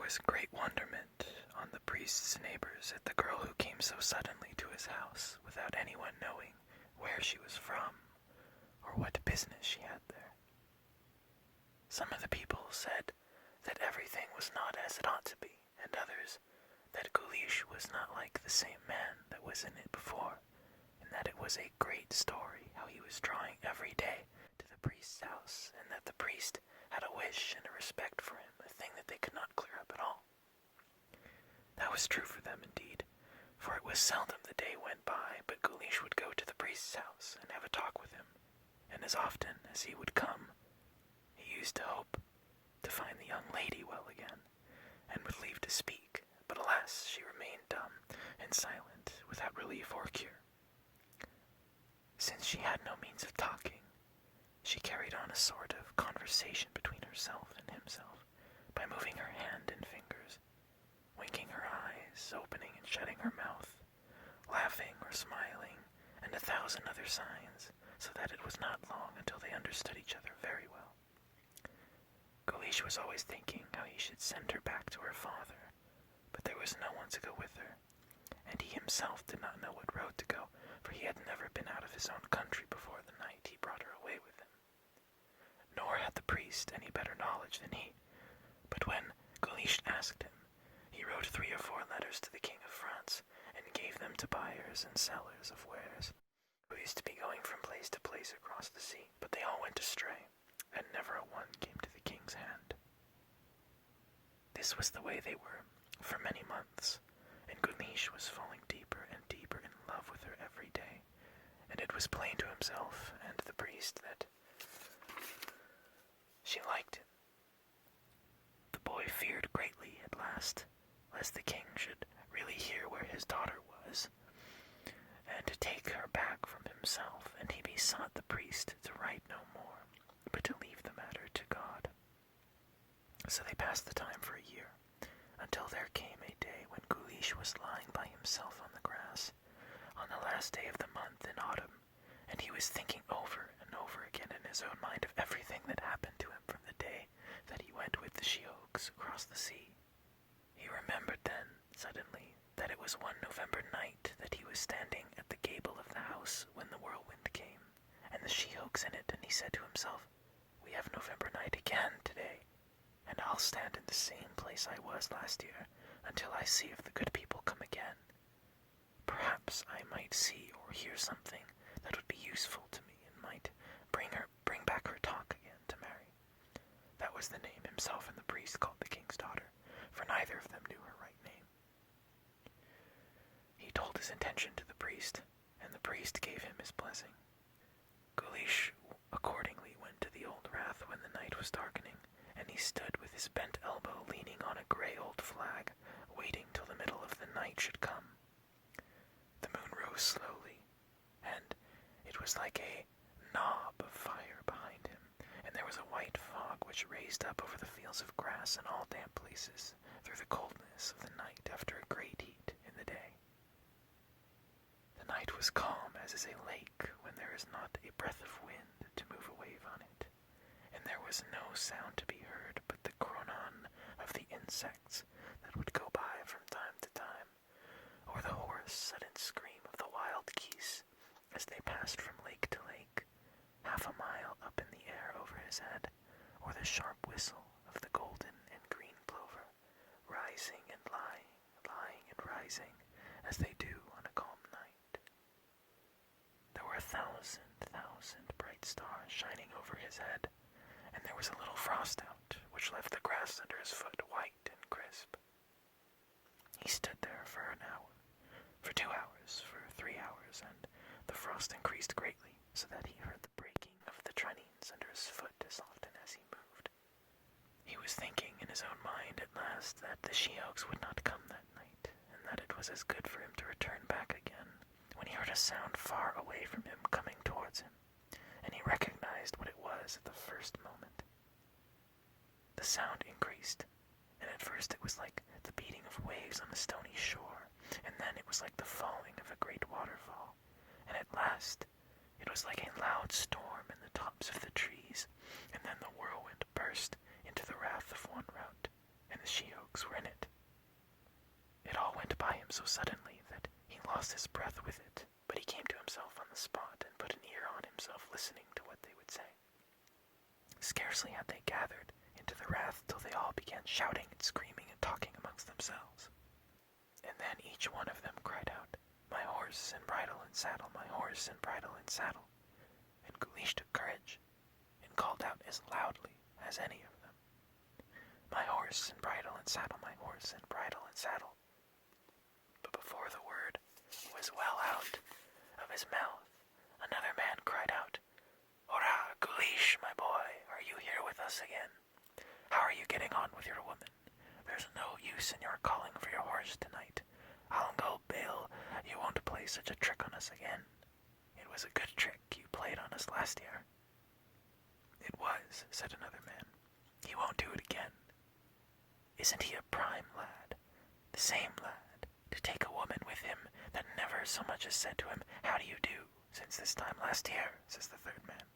was great wonderment on the priest's neighbors at the girl who came so suddenly to his house without anyone knowing where she was from or what business she had there. Some of the people said that everything was not as it ought to be, and others that Guleesh was not like the same man that was in it before, and that it was a great story how he was drawing every day to the priest's house, and that the priest had a wish and a respect for him, a thing that they could not clear up at all. That was true for them indeed, for it was seldom the day went by but Guleesh would go to the priest's house and have a talk with him, and as often as he would come, he used to hope to find the young lady well again, and with leave to speak, but alas, she remained dumb and silent, without relief or cure. Since she had no means of talking, she carried on a sort of conversation between herself and himself by moving her hand and fingers, winking her eyes, opening and shutting her mouth, laughing or smiling, and 1,000 other signs, so that it was not long until they understood each other very well. Guleesh was always thinking how he should send her back to her father, but there was no one to go with her, and he himself did not know what road to go, for he had never been out of his own country before the night he brought her away with him. Nor had the priest any better knowledge than he, but when Guleesh asked him, he wrote 3 or 4 letters to the King of France, and gave them to buyers and sellers of wares, who used to be going from place to place across the sea, but they all went astray, and never a one came to the king's hand. This was the way they were for many months, and Guleesh was falling deeper and deeper in love with her every day, and it was plain to himself and the priest that she liked him. The boy feared greatly at last, lest the king should really hear where his daughter was, and to take her back from himself, and he besought the priest to write no more, but to leave the matter to God. So they passed the time for a year, until there came a day when Guleesh was lying by himself on the grass, on the last day of the month in autumn, and he was thinking over and over again in his own mind of everything that happened to him from the day that he went with the sheoaks across the sea. He remembered then, suddenly, that it was one November night that he was standing at the gable of the house when the whirlwind came, and the sheoaks in it, and he said to himself, "We have November night again today, and I'll stand in the same place I was last year until I see if the good people come again. Perhaps I might see or hear something that would be useful to me and might bring back her talk again to Mary." That was the name himself and the priest called the king's daughter, for neither of them knew her right name. He told his intention to the priest, and the priest gave him his blessing. Guleesh accordingly went to the old rath when the night was darkening, and he stood with his bent elbow leaning on a grey old flag, waiting till the middle of the night should come. The moon rose slowly, and it was like a knob of fire behind him, and there was a white fog which raised up over the fields of grass and all damp places through the coldness of the night after a great heat in the day. The night was calm as is a lake when there is not a breath of wind to move a wave on it, and there was no sound to be heard but the cronan of the insects that would go by from time to time, or the hoarse sudden scream of the wild geese as they passed from lake to lake, half a mile up in the air over his head, or the sharp whistle of the golden and green plover, rising and lying, lying and rising, as they do on a calm night. There were 1,000 bright stars shining over his head, and there was a little frost out, which left the grass under his foot white and crisp. He stood there for an hour, for 2 hours, for 3 hours, and the frost increased greatly, so that he heard the breaking of the trunnions under his foot as often as he moved. He was thinking in his own mind at last that the sheoaks would not come that night, and that it was as good for him to return back again, when he heard a sound far away from him coming towards him, and he recognized what it was at the first moment. The sound increased, and at first it was like the beating of waves on a stony shore, and then it was like the falling of a great waterfall, and at last it was like a loud storm in the tops of the trees, and then the whirlwind burst into the wrath of one rout, and the sheoak folks were in it. It all went by him so suddenly that he lost his breath with it, but he came to himself on the spot and put an ear on himself, listening to what they would say. Scarcely had they gathered into the rath till they all began shouting and screaming and talking amongst themselves. And then each one of them cried out, "My horse and bridle and saddle, my horse and bridle and saddle." And Guleesh took courage and called out as loudly as any of them, "My horse and bridle and saddle, my horse and bridle and saddle." But before the word was well out of his mouth, another man cried out, "Ora, Guleesh, my boy, are you here with us again? How are you getting on with your woman? There's no use in your calling for your horse tonight. I'll go bail you won't play such a trick on us again. It was a good trick you played on us last year." "It was," said another man. "He won't do it again. Isn't he a prime lad? The same lad, to take a woman with him that never so much as said to him, 'How do you do?' since this time last year," says the third man.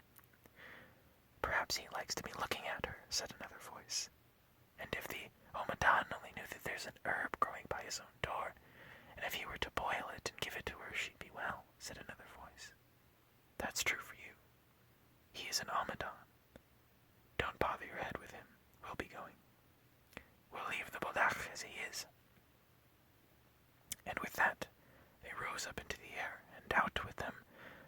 "Perhaps he likes to be looking at her," said another voice. "And if the Omadhaun only knew that there's an herb growing by his own door, and if he were to boil it and give it to her, she'd be well," said another voice. "That's true for you. He is an Omadhaun. Don't bother your head with him. We'll be going. We'll leave the Bodach as he is." And with that, they rose up into the air, and out with them,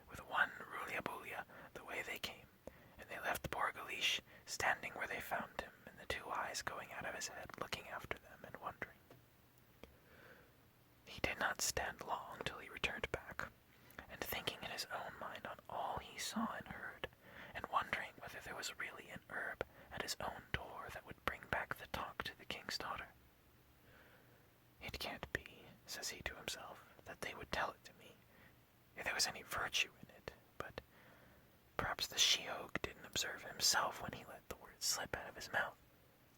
with one roulia-boulia, the way they came, and they left poor Guleesh standing where they found him, and the two eyes going out of his head, looking after them and wondering. He did not stand long till he returned back, and thinking in his own mind on all he saw and heard, and wondering whether there was really an herb at his own door that would bring back the talk to the king's daughter. "It can't be," says he to himself, "that they would tell it to me, if there was any virtue in it, but perhaps the she-oak didn't observe himself when he let the word slip out of his mouth.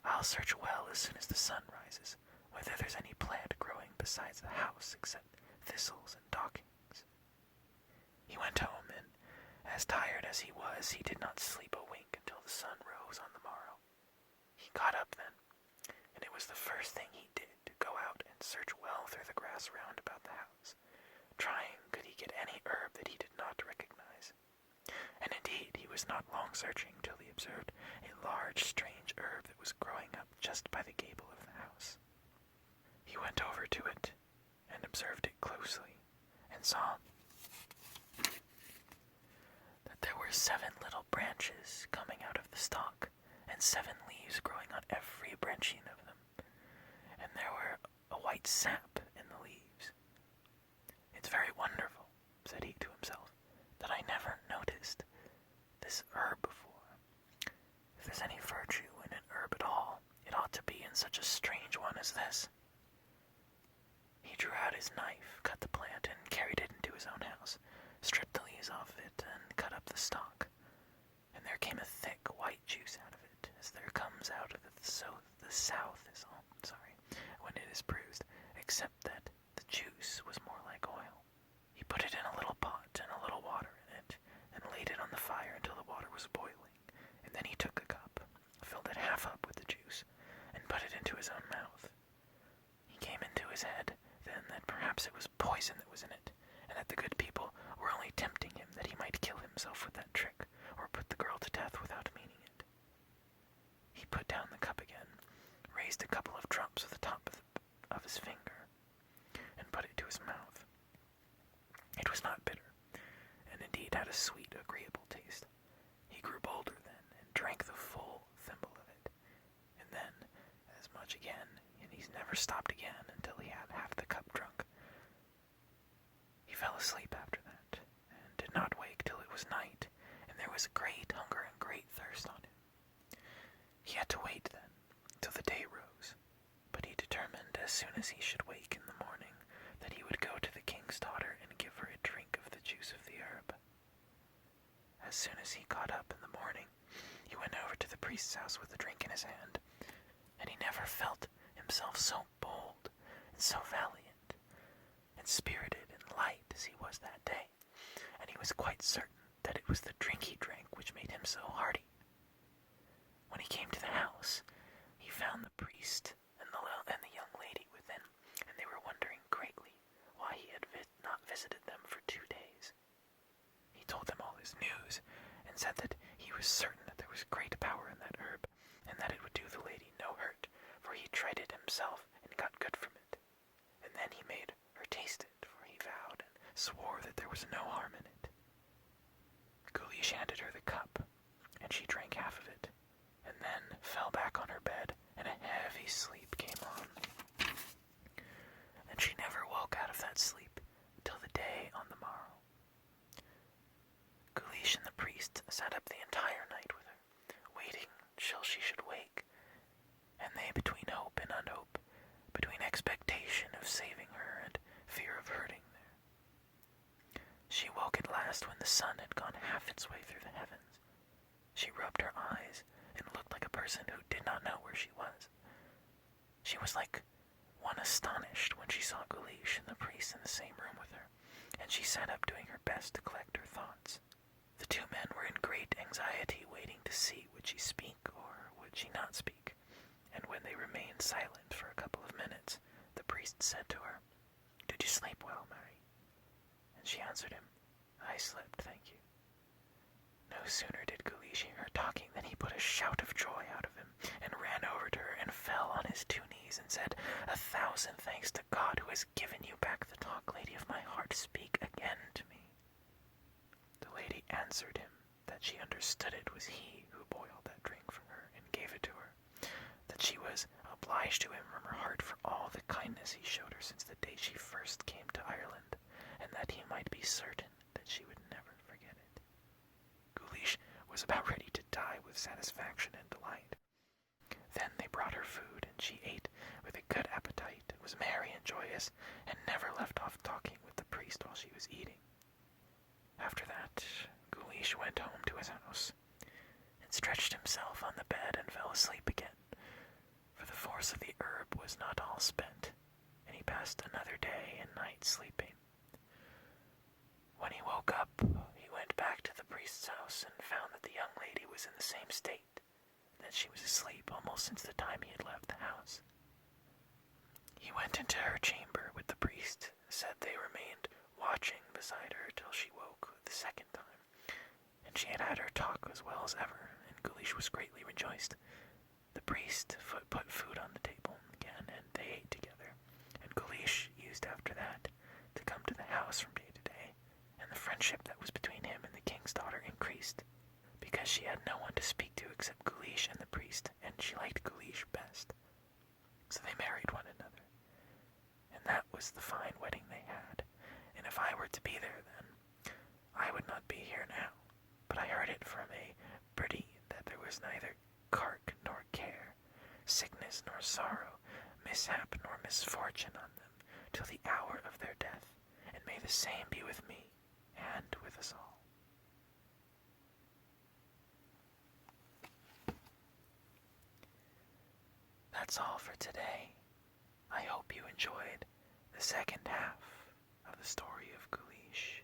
I'll search well as soon as the sun rises, whether there's any plant growing besides the house except thistles and dockings." He went home, and as tired as he was, he did not sleep a wink until the sun rose on the morrow. He got up then, and it was the first thing he did to go out and search well through the grass round about the house, trying could he get any herb that he did not recognize. And indeed he was not long searching till he observed a large strange herb that was growing up just by the gable of the house. He went over to it and observed it closely, and saw that there were 7 little branches coming out of the stalk, and 7 leaves growing on every branching of them, and there were a white sap in the leaves. "It's very wonderful," said he to himself, "that I never noticed this herb before. If there's any virtue in an herb at all, it ought to be in such a strange one as this." He drew out his knife, cut the plant, and carried it into his own house, stripped the leaves off it, and cut up the stalk. And there came a thick white juice out of it, as there comes out of the south is all, when it is bruised, except that the juice was more like oil. He put it in a little pot and a little water in it, and laid it on the fire until the water was boiling, and then he took a cup, filled it half up with the juice, and put it into his own mouth. He came into his head then that perhaps it was poison that was in it, and that the good people were only tempting him that he might kill himself with that trick, or put the girl to death without meaning it. He put down the cup again, raised a couple of drops with the top of his finger, and put it to his mouth. It was not bitter, and indeed had a sweet, agreeable taste. He grew bolder then, and drank the full thimble of it, and then as much again, and he never stopped again until he had half the cup drunk. He fell asleep after that, and did not wake till it was night, and there was great hunger and great thirst on him. He had to wait then till the day rose, but he determined as soon as he should wake in the morning that he would go to the king's daughter and give her a drink of the juice of the herb. As soon as he got up in the morning, he went over to the priest's house with the drink in his hand, and he never felt himself so bold and so valiant and spirited and light as he was that day, and he was quite certain that it was the drink he drank which made him so hearty. When he came to the house, he found the priest visited them for 2 days. He told them all his news, and said that he was certain that there was great power in that herb, and that it would do the lady no hurt, for he tried it himself and got good from it. And then he made her taste it, for he vowed and swore that there was no harm in it. Guleesh handed her the cup, and she drank half of it, and then fell back on her bed, and a heavy sleep came on. And she never woke out of that sleep till the day on the morrow. Guleesh and the priest sat up the entire night with her, waiting till she should wake, and they, between hope and unhope, between expectation of saving her and fear of hurting her. She woke at last when the sun had gone half its way through the heavens. She rubbed her eyes and looked like a person who did not know where she was. She was like one astonished when she saw Guleesh and the priest in the same room with her, and she sat up doing her best to collect her thoughts. The two men were in great anxiety, waiting to see would she speak or would she not speak, and when they remained silent for a couple of minutes, the priest said to her, "Did you sleep well, Mary?" And she answered him, "I slept, thank you." No sooner did Guleesh hear her talking than he put a shout of joy out of him, and ran over to her and fell on his 2 knees and said, "1,000 thanks to God who has given you back the talk, lady of my heart. Speak again to me." The lady answered him that she understood it was he who boiled that drink for her and gave it to her, that she was obliged to him from her heart for all the kindness he showed her since the day she first came to Ireland, and that he might be certain that she would never forget it. Guleesh was about ready to die with satisfaction and delight. Then they brought her food, and she ate with a good appetite, was merry and joyous, and never left off talking with the priest while she was eating. After that, Guleesh went home to his house, and stretched himself on the bed and fell asleep again, for the force of the herb was not all spent, and he passed another day and night sleeping. When he woke up, he went back to the priest's house and found that the young lady was in the same state, that she was asleep almost since the time he had left the house. He went into her chamber with the priest, said they remained watching beside her till she woke the second time, and she had had her talk as well as ever, and Guleesh was greatly rejoiced. The priest put food on the table again, and they ate together, and Guleesh used after that to come to the house from day to day, and the friendship that was between him and the king's daughter increased, because she had no one to speak to except Guleesh and the priest, and she liked Guleesh best. So they married one another, and that was the fine wedding they had, and if I were to be there then, I would not be here now, but I heard it from a birdie that there was neither cark nor care, sickness nor sorrow, mishap nor misfortune on them, till the hour of their death, and may the same be with me, and with us all. That's all for today. I hope you enjoyed the second half of the story of Guleesh.